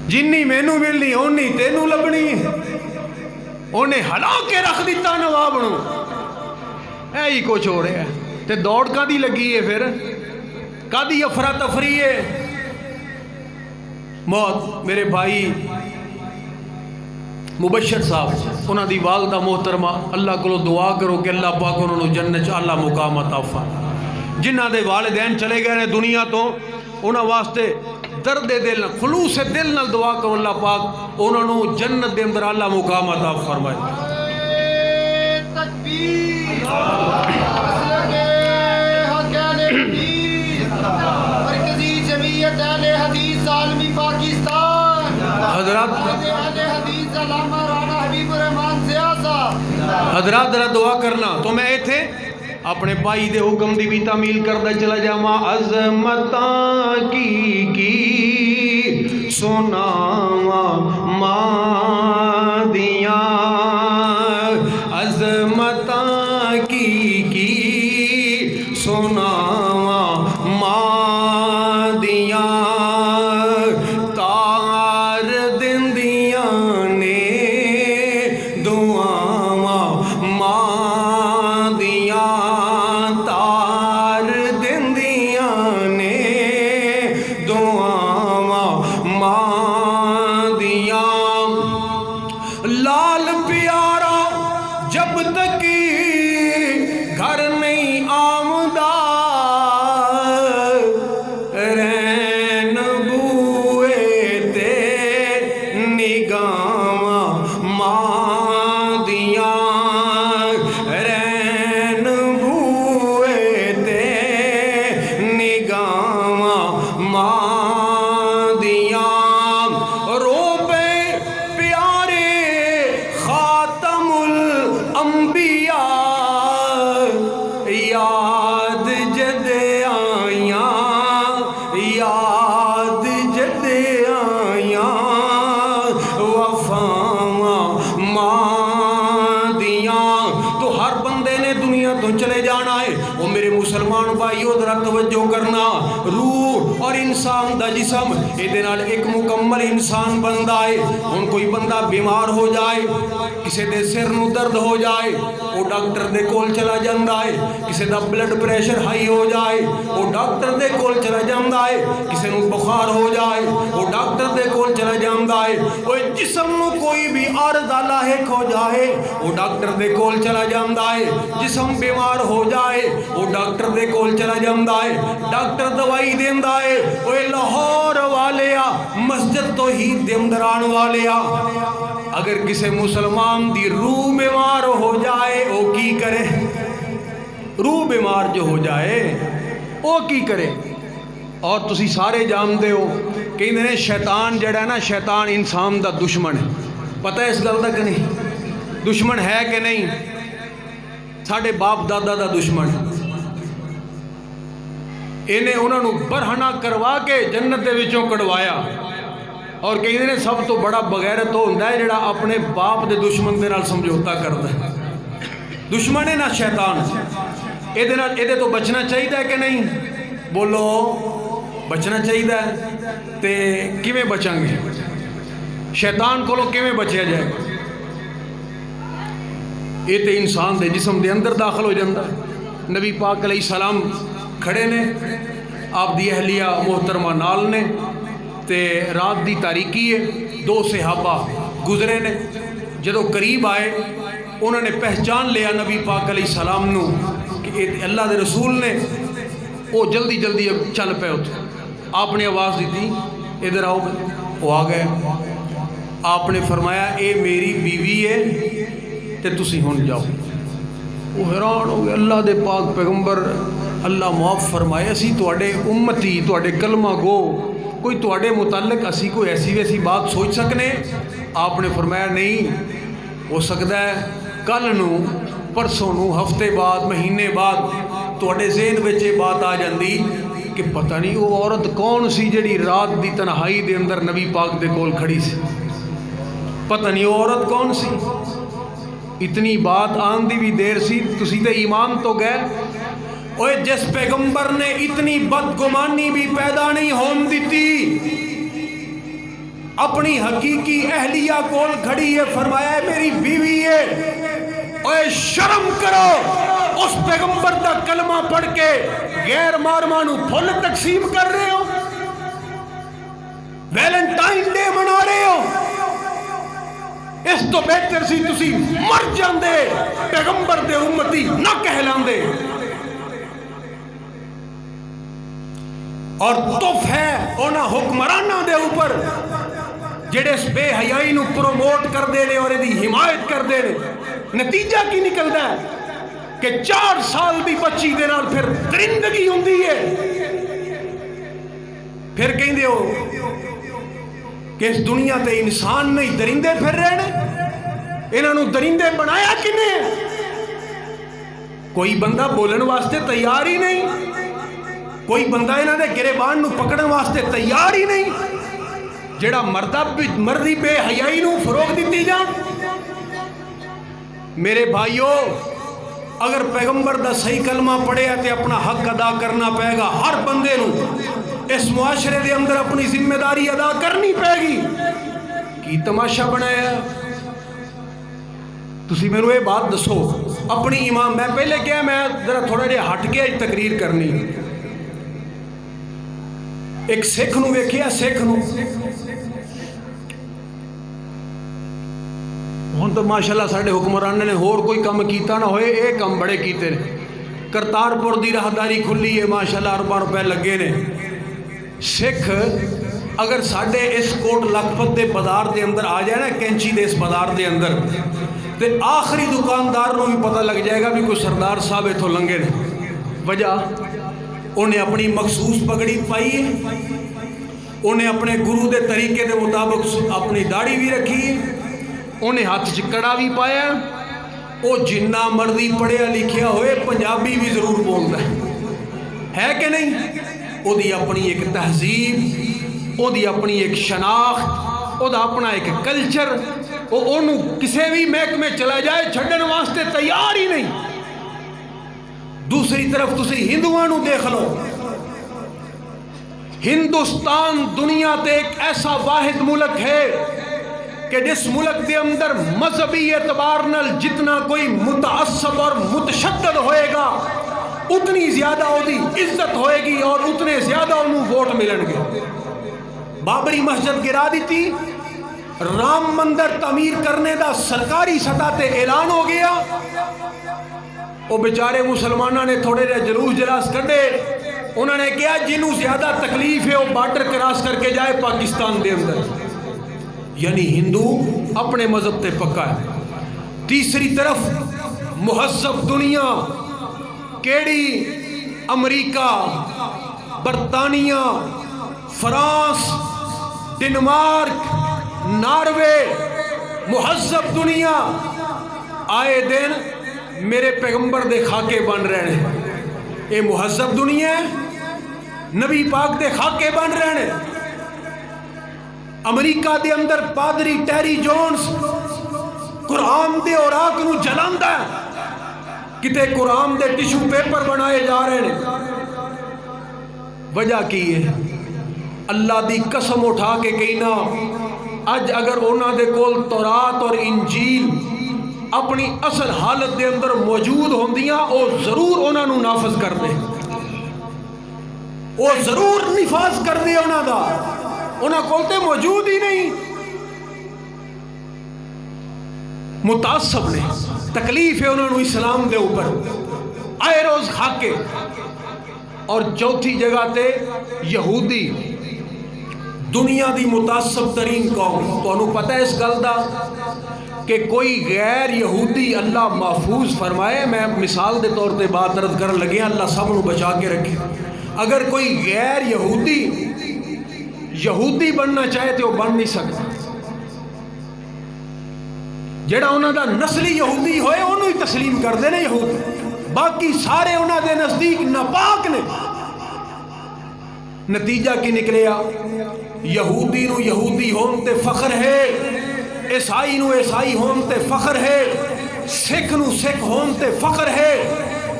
جنی مینوں ملنی اونی تینوں لبنی. انہیں ہلا کے رکھ دیتا نواب نو. اے ہی کچھ ہو رہا ہے. تے دوڑ کدی لگی ہے, پھر کدی افراتفری ہے. موت میرے بھائی مبشر صاحب انہاں دی والدہ محترمہ, اللہ کو دعا کرو کہ اللہ پاک انہوں نے جنت چ اعلیٰ مقام عطا فرمائے. جنہاں دے والدین چلے گئے نے دنیا تو انہاں واسطے درد دل خلوص دل نال دعا کرو اللہ پاک انہوں نے جنت دے اندر اعلیٰ مقام عطا فرمائے. حضرات حضرات ذرا دعا کرنا تو میں ایتھے اپنے بھائی دے حکم دی بھی تعمیل کردا چلا جاواں. عظمتاں کی سناواں ماں دیاں, عظمتاں کی سناواں ماں دیاں, تار دندیاں نے دعاواں ماں دیاں, تار دندیاں نے دعاواں ماں دیاں. لال پیارا جب تک گھر نہیں آمدہ, رین بوئے تے نگاواں ماں دیاں, رین بوئے تے نگاواں ماں دیاں. رو پے پیارے خاتم الانبیاء, یاد جد آیاں, یاد جد آیاں وفاواں ماں دیاں. تو ہر بندے نے دنیا تو چلے جانا ہے. وہ میرے مسلمان بھائیو ذرا توجہ کرنا, روح اور انسان دا جسم یہ ایک مکمل انسان بندا ہے. ہن کوئی بندہ بیمار ہو جائے, کسی دے سر نو درد ہو جائے, وہ ڈاکٹر دے کول چلا جاندا ہے. کسی دا بلڈ پریشر ہائی ہو جائے, وہ ڈاکٹر دے کول چلا جاندا ہے. کسی نو بخار ہو جائے, وہ ڈاکٹر دے کول چلا جاندا ہے. وہ جسم نو کوئی بھی عارض لاحق ہو جائے, وہ ڈاکٹر دے کول چلا جاندا ہے. جسم بیمار ہو جائے, وہ ڈاکٹر دے کول چلا جاندا ہے. ڈاکٹر دوائی دیندا ہے. وہ لاہور والیا, مسجد توحید دے اندر آن والیا, اگر کسی مسلمان دی روح بیمار ہو جائے وہ کی کرے؟ روح بیمار جو ہو جائے وہ کی کرے؟ اور تسی سارے جانتے ہو کہ شیطان جڑا ہے نا, شیطان انسان دا دشمن ہے. پتہ ہے اس گل دا کہ نہیں؟ دشمن ہے کہ نہیں؟ ساڑھے باپ دادا دا دشمن. انہیں انہوں نے برہنہ کروا کے جنت دے وچوں کڑوایا, اور کہیں نے سب تو بڑا بغیرت ہوتا ہے جڑا اپنے باپ دے دشمن دے نال سمجھوتا کرتا ہے. دشمن ہے نا شیطان, یہ تو بچنا چاہیے کہ نہیں؟ بولو بچنا چاہیے. تے کیویں بچاں گے؟ شیطان کو کیویں بچیا جائے؟ یہ تو انسان دے جسم دے اندر داخل ہو جاتا ہے. نبی پاک علیہ السلام کھڑے نے, آپ دی اہلیہ محترمہ نال نے, تے رات دی تاریکی ہے. دو صحابہ گزرے نے, جدو قریب آئے انہوں نے پہچان لیا نبی پاک علیہ السلام نو کہ اللہ دے رسول نے. وہ جلدی جلدی چل پے اتھے. آپ نے آواز دیتی ادھر آؤ, وہ آ گئے. آپ نے فرمایا اے میری بیوی ہے تے تسی ہون جاؤ. وہ حیران ہو گئے, اللہ دے پاک پیغمبر, اللہ معاف فرمائے اسی توڑے امتی, توڑے کلمہ گو, کوئی توڑے متعلق اسی کوئی ایسی ویسی بات سوچ سکنے؟ آپ نے فرمایا نہیں, ہو سکتا ہے کل نو, پرسوں نو, ہفتے بعد, مہینے بعد توڑے ذہن وچ یہ بات آ جاندی کہ پتہ نہیں وہ عورت کون سی جڑی رات دی تنہائی دے اندر نبی پاک دے کول کھڑی سی. پتہ نہیں وہ عورت کون سی. اتنی بات آن دی بھی دیر سی, تسی تے ایمان تو گئے. اوے جس پیغمبر نے اتنی بدگمانی بھی پیدا نہیں ہون دیتی, اپنی حقیقی اہلیہ کول کھڑی ہے, فرمایا ہے میری بیوی ہے. اوے شرم کرو, اس پیغمبر دا کلمہ پڑھ کے غیر مارمانو پھول تقسیم کر رہے ہو, ویلنٹائن ڈے منا رہے ہو. اس تو بہتر سی تسی مر جاندے, پیغمبر دے امتی نہ کہلاندے. اور تف ہے اونا حکمرانہ دے اوپر جڑے اس بے حیائی نو پروموٹ کر دے لے اور دی حمایت کر دے لے. نتیجہ کی نکلدا ہے کہ 4 سال دی بچی دے نال پھر درندگی ہوندی ہے. پھر کہندے ہو کہ اس دنیا تے انسان نہیں درندے پھر رہنے. انہاں نو درندے بنایا کنے؟ کوئی بندہ بولن واسطے تیار ہی نہیں، کوئی بندہ انہاں دے گریبان نو پکڑن واسطے تیار ہی نہیں، جڑا مردی بے حیائی نو فروغ دیتی جان۔ میرے بھائیو، اگر پیغمبر دا صحیح کلمہ پڑھے تے اپنا حق ادا کرنا پائے گا، ہر بندے نو اس معاشرے دے اندر اپنی ذمہ داری ادا کرنی پائے گی۔ کی تماشا بنایا؟ تسی میرے یہ بات دسو اپنی امام، میں پہلے کیا میں ذرا تھوڑا جہا ہٹ کے تقریر کرنی۔ ایک سکھ نو ویکھیا، سکھ نو ہن تو ماشاءاللہ ساڈے حکمران نے ہور کوئی کم کیتا نہ ہوئے، اے کم بڑے کیتے نے۔ کرتارپور دی راہداری کھلی ہے، ماشاءاللہ ارباں روپے لگے نے۔ سکھ اگر ساڈے اس کوٹ لکھپت دے بازار دے اندر آ جائے نا، کینچی دے اس بازار دے اندر، تے آخری دکاندار نو بھی پتہ لگ جائے گا بھی کوئی سردار صاحب اتھوں لنگے نے۔ وجہ انہیں اپنی مخصوص پگڑی پائی ہے، انہیں اپنے گرو دے طریقے دے مطابق اپنی داڑھی بھی رکھی ہے، انہیں ہاتھ چکڑا بھی پایا، وہ جنہ مرضی پڑھیا لکھیا ہوئے پنجابی بھی ضرور بولتا ہے کہ نہیں؟ وہ دی اپنی ایک تہذیب، وہ دی اپنی ایک شناخت، وہ دا اپنا ایک کلچر، وہ انہوں کسے بھی محکمے چلا جائے چھڑن واسطے تیار ہی نہیں۔ دوسری طرف تسی ہندوانوں دیکھ لو، ہندوستان دنیا تے ایک ایسا واحد ملک ہے کہ جس ملک دے اندر مذہبی اعتبار نال جتنا کوئی متعصب اور متشدد ہوئے گا اتنی زیادہ او دی عزت ہوئے گی اور اتنے زیادہ انہوں ووٹ ملن گے۔ بابری مسجد گرا دیتی، رام مندر تعمیر کرنے دا سرکاری سطح تے اعلان ہو گیا، وہ بیچارے مسلمانہ نے تھوڑے رہے جلوس جلاس کردے، انہوں نے کہا جنہوں زیادہ تکلیف ہے وہ بارڈر کراس کر کے جائے پاکستان دے اندر۔ یعنی ہندو اپنے مذہب تے پکا ہے۔ تیسری طرف مہذب دنیا کیڑی؟ امریکہ، برطانیہ، فرانس، ڈنمارک، ناروے، مہذب دنیا آئے دن میرے پیغمبر دے خاکے بن رہے ہیں۔ یہ مہذب دنیا ہے، نبی پاک دے خاکے بن رہے ہیں۔ امریکہ دے اندر پادری ٹیری جونز قرآن دے اوراق نو جلاندا ہے، کتے قرآن دے ٹیشو پیپر بنائے جا رہے ہیں۔ وجہ کی ہے؟ اللہ دی قسم اٹھا کے کہنا، اج اگر انہاں دے کول تورات اور انجیل اپنی اصل حالت دے اندر موجود ہوندیاں، او ضرور انہاں نو نافذ کر دے، او ضرور نفاذ کر دے انہاں دا، انہاں کول تے موجود ہی نہیں۔ متعصب نے، تکلیف ہے انہوں نے اسلام دے اوپر، آئے روز خاکے۔ اور چوتھی جگہ تے یہودی، دنیا دی متعصب ترین قوم۔ تو انہوں پتہ ہے اس گل دا کہ کوئی غیر یہودی اللہ محفوظ فرمائے، میں مثال دے طور تے بات عرض کر لگے، اللہ سب نو بچا کے رکھے۔ اگر کوئی غیر یہودی بننا چاہے تو وہ بن نہیں سکتا، جڑا انہوں دا نسلی یہودی ہوئے انہوں ہی تسلیم کر دینے یہود، باقی سارے انہوں دے نزدیک ناپاک نے۔ نتیجہ کی نکلیا؟ یہودی نو یہودی ہون تے فخر ہے، عیسائی نو عیسائی ہون تے فخر ہے، سکھ نو سکھ ہون تے فخر ہے،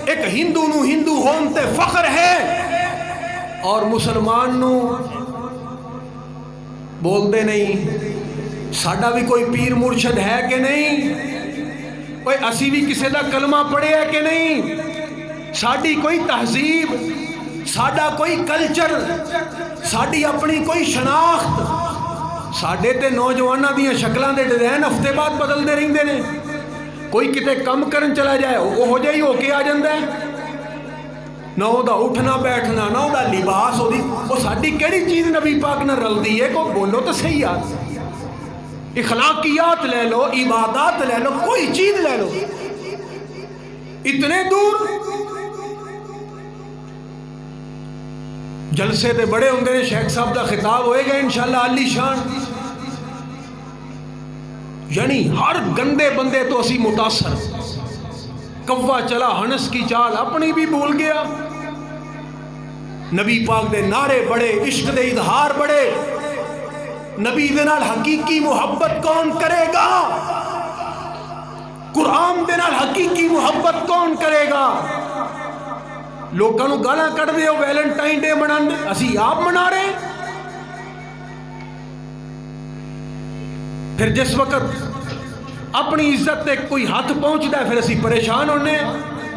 ایک ہندو نو ہندو ہون تے فخر ہے، اور مسلمان نو بول دے نہیں ساڈا بھی کوئی پیر مرشد ہے کہ نہیں، کوئی اسی بھی کسی دا کلمہ پڑھے ہے کہ نہیں، ساڈی کوئی تہذیب، ساڈا کوئی کلچر، ساڈی اپنی کوئی شناخت۔ ساڈے تے نوجواناں دیاں شکلاں دے ڈیزائن ہفتے بعد بدل دے رہندے نے، کوئی کتے کم کرن چلا جائے وہ ہو جائی ہو کے آ جاندا ہے، نہ او دا اٹھنا بیٹھنا، نہ او دا لباس، وہ ساڈی کیڑی چیز نبی پاک نہ رلدی ہے؟ کوئی بولو تو صحیح یار، اخلاقیات لے لو، عبادات لے لو، کوئی چیز لے لو، اتنے دور جلسے تے بڑے ہوندے نے، شیخ صاحب دا خطاب ہوئے گا انشاءاللہ علی شان، یعنی ہر گندے بندے تو اسی متاثر، کوا چلا ہنس کی چال اپنی بھی بھول گیا. نبی پاک دے نعرے بڑے، عشق دے اظہار بڑے. نبی دے نال حقیقی محبت کون کرے گا؟ قرآن دے نال حقیقی محبت کون کرے گا؟ لوگوں گالاں کٹ دے ہو ویلنٹائن ڈے منانے، اسی آپ منا رہے ہیں. پھر جس وقت اپنی عزت تے کوئی ہاتھ پہنچتا ہے پھر اسی پریشان ہونے ہیں.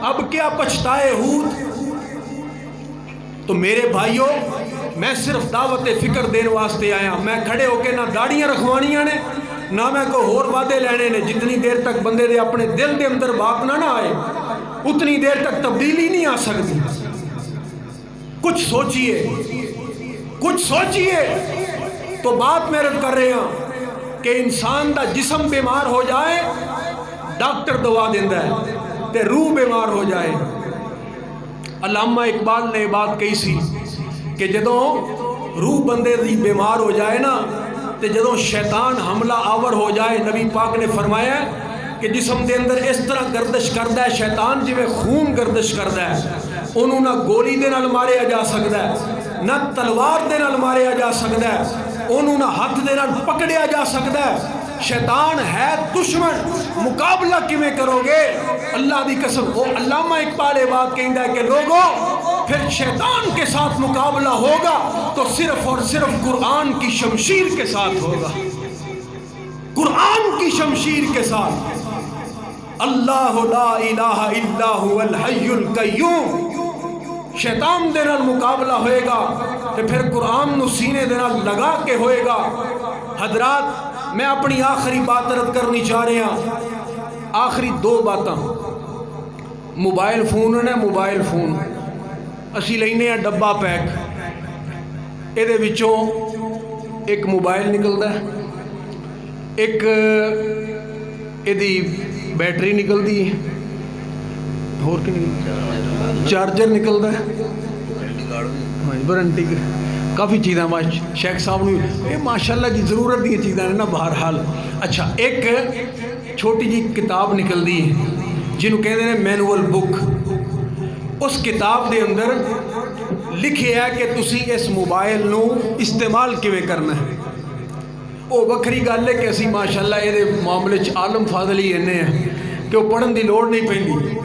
اب کیا پچھتائے ہود. تو میرے بھائیوں، میں صرف دعوت فکر دین واسطے آیا. میں کھڑے ہو کے نہ داڑیاں رکھوانیاں نے نہ میں کوئی ہور وعدے لینے نے. جتنی دیر تک بندے دے اپنے دل دے اندر بات نہ آئے اتنی دیر تک تبدیلی نہیں آ سکتی. کچھ سوچئے. تو بات میں رد کر رہے ہیں کہ انسان دا جسم بیمار ہو جائے ڈاکٹر دوا دیندہ ہے تے روح بیمار ہو جائے. علامہ اقبال نے بات کہی سی کہ جدوں روح بندے دی بیمار ہو جائے نا تے جدوں شیطان حملہ آور ہو جائے، نبی پاک نے فرمایا کہ جسم دے اندر اس طرح گردش کردہ ہے شیطان جویں خون گردش کردہ ہے. انہوں نہ گولی دے نال ماریا جا سکتا ہے، نہ تلوار دے نال ماریا جا سکتا ہے، انہوں نہ ہاتھ دے نال پکڑیا جا سکتا ہے. شیطان ہے دشمن، مقابلہ کیویں کرو گے؟ اللہ دی قسم. وہ علامہ اقبال بات کہندا ہے کہ لوگوں پھر شیطان کے ساتھ مقابلہ ہوگا تو صرف اور صرف قرآن کی شمشیر کے ساتھ ہوگا. قرآن کی شمشیر کے ساتھ. اللہ لا الہ الا هو الحی القیوم. شیطان دے نال مقابلہ ہوئے گا تو پھر قرآن نو سینے دے نال لگا کے ہوئے گا. حضرات، میں اپنی آخری بات رد کرنی چاہ رہے ہیں. آخری دو باتاں. موبائل فون ہے، موبائل فون اسی لینے ہیں ڈبا پیک. یہ دے وچوں ایک موبائل نکلتا ہے، ایک یہ بیٹری نکلتی ہے، اور کی چارجر نکلتا ہے، وارنٹی کافی چیزاں. شیخ صاحب نے ماشاءاللہ جی ضرورت دی چیزاں نے نا بہرحال. اچھا، ایک چھوٹی جی کتاب نکلتی ہے جنہوں کہتے ہیں مینول بک. اس کتاب دے اندر لکھے ہے کہ تسی اس موبائل نو استعمال کیویں کرنا ہے. وہ وکری گل ہے کہ اسی ماشاءاللہ یہ معاملے عالم فاضل ہی ہیں کہ وہ پڑھن دی لوڑ نہیں پیندی.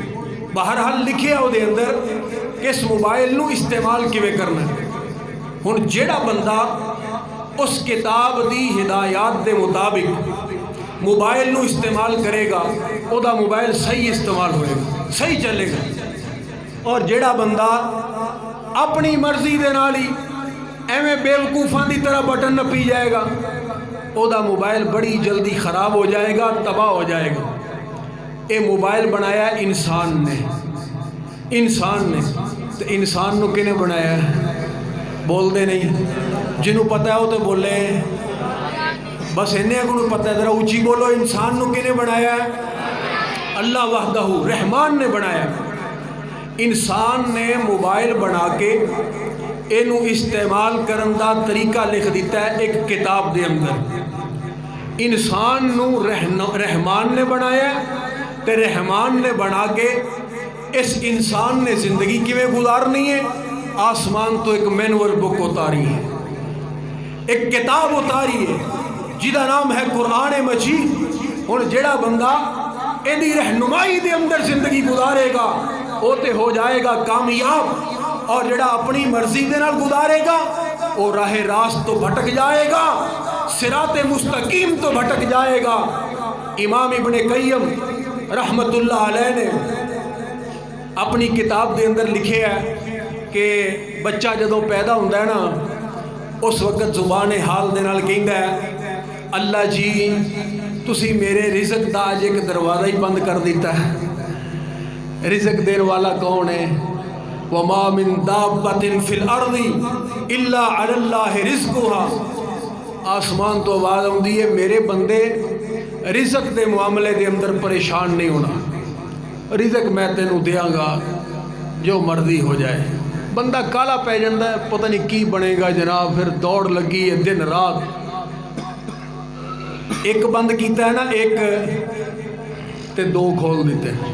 بہرحال لکھے ہے وہ دے اندر کہ اس موبائل نو استعمال کیویں کرنا ہے. ہن جیڑا بندہ اس کتاب دی ہدایات دے مطابق موبائل نو استعمال کرے گا او دا موبائل صحیح استعمال ہوئے گا، صحیح چلے گا. اور جیڑا بندہ اپنی مرضی دے نال ہی ایویں بیوقوفاں دی طرح بٹن نپی جائے گا او دا موبائل بڑی جلدی خراب ہو جائے گا، تباہ ہو جائے گا. اے موبائل بنایا انسان نے. تو انسان نو کنے بنایا ہے؟ بول دے نہیں. جنہوں پتہ ہے وہ تو بولے. بس انہیں کو پتہ ہے، ذرا اونچی بولو. انسان نو کنے بنایا ہے؟ اللہ وحدہ رحمان نے بنایا. انسان نے موبائل بنا کے اینو استعمال کرن دا طریقہ لکھ دیتا ہے ایک کتاب دے اندر. انسان نو رحمان نے بنایا تے رحمان نے بنا کے اس انسان نے زندگی کیویں گزارنی ہے آسمان تو ایک مینول بک اتاری ہے، ایک کتاب اتاری ہے جہاں نام ہے قرآن مجید. ہن جیڑا بندہ ایدی رہنمائی دے اندر زندگی گزارے گا وہ تے ہو جائے گا کامیاب، اور جڑا اپنی مرضی دے نال گزارے گا وہ راہ راست تو بھٹک جائے گا، صراط مستقیم تو بھٹک جائے گا. امام ابن قیم رحمت اللہ علیہ نے اپنی کتاب دے اندر لکھے ہے کہ بچہ جدوں پیدا ہوتا ہے نا اس وقت زبان حال دے نال کہندا ہے اللہ جی تسی میرے رزق دا اج ایک دروازہ ہی بند کر دیتا ہے. رزق دین والا کون ہے؟ وما من دابۃ فی الارض الا علی اللہ رزقها. آسمان تو آواز آتی ہے میرے بندے رزق دے معاملے دے اندر پریشان نہیں ہونا، رزق میں تینوں دیاں گا جو مرضی ہو جائے. بندہ کالا پہ جاندہ ہے پتہ نہیں کی بنے گا جناب، پھر دوڑ لگی ہے دن رات. ایک بند کیتا ہے نا ایک تے دو کھول دیتے ہیں.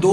2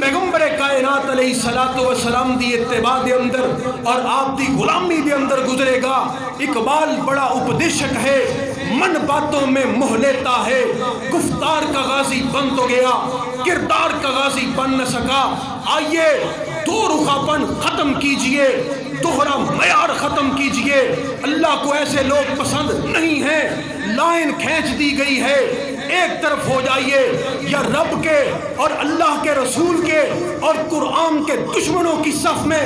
پیغمبر کائنات علیہ الصلوۃ والسلام دی اتباع دے اندر اور آپ دی غلامی دے اندر گزرے گا۔ اقبال بڑا اپدیشک ہے، من باتوں میں موہ لیتا ہے، گفتار کا غازی بن تو گیا، کردار کا غازی بن نہ سکا۔ آئیے دو رخاپن ختم کیجئے، دوہرا معیار ختم کیجئے۔ اللہ کو ایسے لوگ پسند نہیں ہیں، لائن کھینچ دی گئی ہے، ایک طرف ہو جائیے، یا رب کے اور اللہ کے رسول کے اور قرآن کے دشمنوں کی صف میں،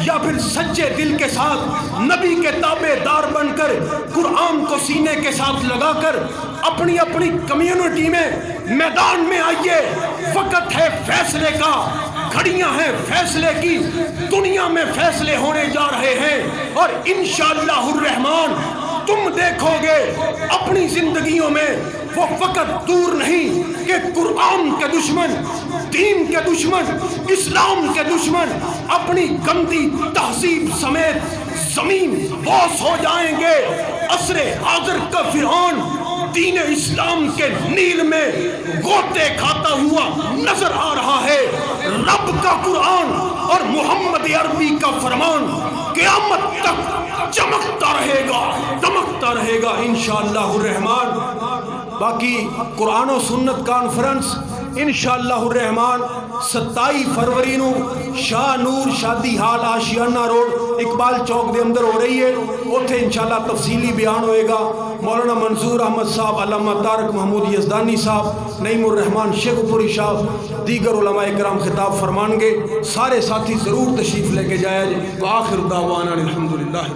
یا پھر سچے دل کے ساتھ نبی کے تابع دار بن کر قرآن کو سینے کے ساتھ لگا کر اپنی اپنی کمیونٹی میں میدان میں آئیے۔ وقت ہے فیصلے کا، گھڑیاں ہیں فیصلے کی، دنیا میں فیصلے ہونے جا رہے ہیں، اور انشاءاللہ الرحمن تم دیکھو گے اپنی زندگیوں میں وہ وقت دور نہیں کہ قرآن کے دشمن، دین کے دشمن، اسلام کے دشمن اپنی گندی تہذیب سمیت زمین بوس ہو جائیں گے۔ عصر حاضر کا فرعون دین اسلام کے نیل میں غوطے کھاتا ہوا نظر آ رہا ہے۔ رب کا قرآن اور محمد عربی کا فرمان قیامت تک چمکتا رہے گا، دمکتا رہے گا انشاءاللہ الرحمن۔ باقی قرآن و سنت کانفرنس انشاءاللہ الرحمن 27 فروری نو شاہ نور شادی حال آشیانہ روڈ اقبال چوک دے اندر ہو رہی ہے، اوتھے انشاءاللہ تفصیلی بیان ہوئے گا۔ مولانا منظور احمد صاحب، علامہ طارق محمود یزدانی صاحب، نعیم الرحمن شیخ پوری صاحب، دیگر علماء کرام خطاب فرمان گے۔ سارے ساتھی ضرور تشریف لے کے جائے۔ وآخر دعوانا الحمدللہ۔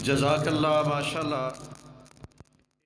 جزاک اللہ، ماشاءاللہ۔